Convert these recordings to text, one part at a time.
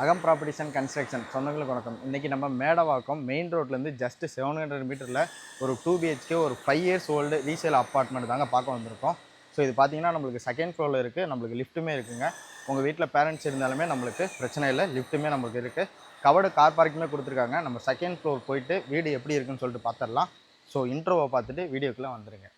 அகம் properties and construction சொந்தங்களுக்கு வணக்கம். இன்றைக்கி நம்ம மேடவாக்கம் மெயின் ரோட்லேருந்து ஜஸ்ட் 700 மீட்டரில் ஒரு 2 BHK ஒரு 5 years ஓல்டு ரீசேல் அப்பார்ட்மெண்ட் தாங்க பார்க்க வந்திருக்கோம். ஸோ இது பார்த்தீங்கன்னா நம்மளுக்கு செகண்ட் ஃப்ளோரில் இருக்குது, நம்மளுக்கு லிஃப்ட்டுமே இருக்குங்க. உங்கள் வீட்டில் பேரண்ட்ஸ் இருந்தாலுமே நம்மளுக்கு பிரச்சனை இல்லை, லிஃப்ட்டுமே நம்மளுக்கு இருக்குது. கவர்டு கார் பார்க்கிங்குமே கொடுத்துருக்காங்க. நம்ம செகண்ட் ஃப்ளோர் போயிட்டு வீடு எப்படி இருக்குன்னு சொல்லிட்டு பார்த்துடலாம். ஸோ இன்ட்ரோவை பார்த்துட்டு வீடியோக்குள்ளே வந்துடுங்க.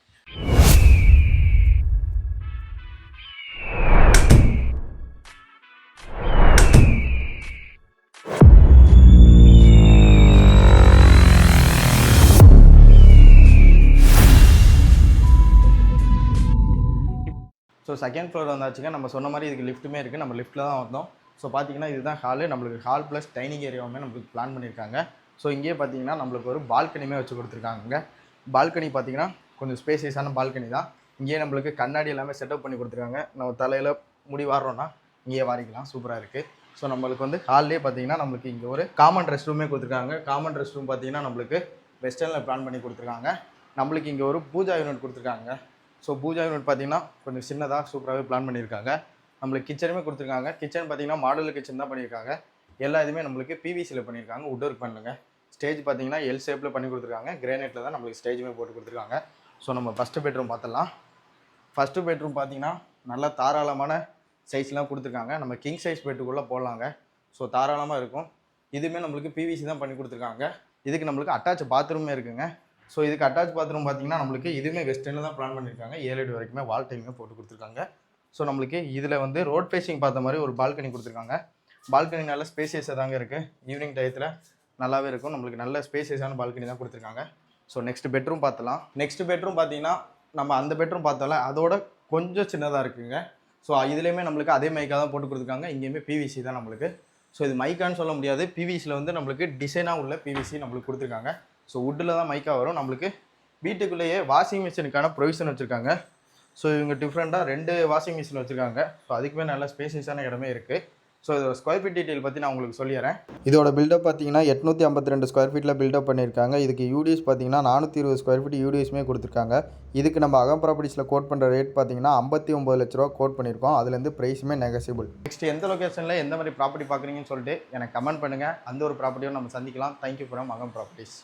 ஸோ செகண்ட் ஃப்ளோர் வந்தாச்சுங்க. நம்ம சொன்ன மாதிரி இதுக்கு லிஃப்ட்டுமே இருக்குது, நம்ம லிஃப்ட்டில் தான் வந்தோம். ஸோ பார்த்தீங்கன்னா இதுதான் ஹாலு, நம்மளுக்கு ஹால் ப்ளஸ் டைனிங் ஏரியாவுமே நம்மளுக்கு பிளான் பண்ணியிருக்காங்க. ஸோ இங்கேயே பார்த்தீங்கன்னா நம்மளுக்கு ஒரு பால்கனியுமே வச்சு கொடுத்துருக்காங்க. பால்கனி பார்த்தீங்கன்னா கொஞ்சம் ஸ்பேசியஸான பால்கனி தான். இங்கேயே நம்மளுக்கு கண்ணாடி எல்லாமே செட்டப் பண்ணி கொடுத்துருக்காங்க. நம்ம தலையில் முடி வாரோன்னா இங்கேயே வாரிக்கலாம், சூப்பராக இருக்குது. ஸோ நம்மளுக்கு வந்து ஹால்லேயே பார்த்தீங்கன்னா நம்மளுக்கு இங்கே ஒரு காமன் ரெஸ்ட் ரூமே கொடுத்துருக்காங்க. காமன் ரெஸ்ட் ரூம் பார்த்தீங்கன்னா நம்மளுக்கு வெஸ்டர்னில் பிளான் பண்ணி கொடுத்துருக்காங்க. நம்மளுக்கு இங்கே ஒரு பூஜா யூனிட் கொடுத்துருக்காங்க. ஸோ பூஜா யூனிட் பார்த்தீங்கன்னா கொஞ்சம் சின்னதாக சூப்பராகவே பிளான் பண்ணியிருக்காங்க. நம்மளுக்கு கிச்சனுமே கொடுத்துருக்காங்க. கிச்சன் பார்த்தீங்கன்னா மாடல் கிச்சன் தான் பண்ணியிருக்காங்க. எல்லா இதுவுமே நம்மளுக்கு பிவிசியில் பண்ணியிருக்காங்க, வுட் ஒர்க் பண்ணுங்க. ஸ்டேஜ் பார்த்தீங்கன்னா எல் ஷேப்பில் பண்ணி கொடுத்துருக்காங்க. கிரானைட்டில் தான் நம்மளுக்கு ஸ்டேஜுமே போட்டு கொடுத்துருக்காங்க. ஸோ நம்ம ஃபஸ்ட்டு பெட்ரூம் பார்த்துடலாம். ஃபஸ்ட்டு பெட்ரூம் பார்த்தீங்கன்னா நல்லா தாராளமான சைஸ்லாம் கொடுத்துருக்காங்க. நம்ம கிங் சைஸ் பெட்டுக்குள்ளே போடலாங்க. ஸோ தாராளமாக இருக்கும். இதுவுமே நம்மளுக்கு பிவிசி தான் பண்ணி கொடுத்துருக்காங்க. இதுக்கு நம்மளுக்கு அட்டாச் பாத்ரூமே இருக்குங்க. ஸோ இதுக்கு அட்டாச் பாத்ரூம் பார்த்தீங்கன்னா நம்மளுக்கு இதுவுமே வெஸ்டர்னில் தான் பிளான் பண்ணியிருக்காங்க. 7 அடி வரைக்குமே வால் டைமே போட்டு கொடுத்துருக்காங்க. ஸோ நம்மளுக்கு இதில் வந்து ரோட் ஃபேஸிங் பார்த்த மாதிரி ஒரு பால்கனி கொடுத்துருக்காங்க. பால்கனி நல்ல ஸ்பேசியஸாக தாங்க இருக்குது. ஈவினிங் டயத்தில் நல்லாவே இருக்கும். நம்மளுக்கு நல்ல ஸ்பேசியஸான பால்கனி தான் கொடுத்துருக்காங்க. ஸோ நெக்ஸ்ட் பெட்ரூம் பார்த்தலாம். நெக்ஸ்ட் பெட்ரூம் பார்த்தீங்கன்னா நம்ம அந்த பெட்ரூம் பார்த்தால அதோட கொஞ்சம் சின்னதாக இருக்குங்க. ஸோ இதுலேயுமே நம்மளுக்கு அதே மைக்காக தான் போட்டு கொடுத்துருக்காங்க. இங்கேயுமே பிவிசி தான் நம்மளுக்கு. ஸோ இது மைக்கான்னு சொல்ல முடியாது, பிவிசியில் வந்து நம்மளுக்கு டிசைனாக உள்ள பிவிசி நம்மளுக்கு கொடுத்துருக்காங்க. ஸோ வுட்டில் தான் மைக்காக வரும். நம்மளுக்கு வீட்டுக்குள்ளேயே வாஷிங் மிஷினுக்கான ப்ரொவிஷன் வச்சுருக்காங்க. ஸோ இவங்க டிஃப்ரெண்ட்டாக 2 வாஷிங் மிஷின் வச்சுருக்காங்க. ஸோ அதுக்குமே நல்ல ஸ்பேசியஸான இடமே இருக்குது. ஸோ இதோட ஸ்கொயர் ஃபீட் டீட்டெயில் பற்றி நான் உங்களுக்கு சொல்லிடுறேன். இதோட பில்டப் பார்த்தீங்கன்னா 852 ஸ்கொயர் ஃபீட்டில் பில்டப் பண்ணியிருக்காங்க. இதுக்கு யூடிஎஸ் பார்த்தீங்கன்னா 420 ஸ்கொயர் ஃபீட் யூடிஎஸ்மே கொடுத்துருக்காங்க. இதுக்கு நம்ம அகம் ப்ராப்பர்ட்டிஸில் கோட் பண்ணுற ரேட் பார்த்தீங்கன்னா 59 லட்ச ரூபா கோட் பண்ணியிருக்கோம். அதுலேருந்து ப்ரைஸுமே நெகசிபிள். நெக்ஸ்ட் எந்த லொக்கேஷனில் எந்த மாதிரி ப்ராப்பர்ட்டி பார்க்குறீங்கன்னு சொல்லிட்டு எனக்கு கமெண்ட் பண்ணுங்கள். அந்த ஒரு ப்ராப்பர்ட்டியும் நம்ம சந்திக்கலாம். தேங்க்யூ ஃப்ரம் அகம் ப்ராப்பர்ட்டிஸ்.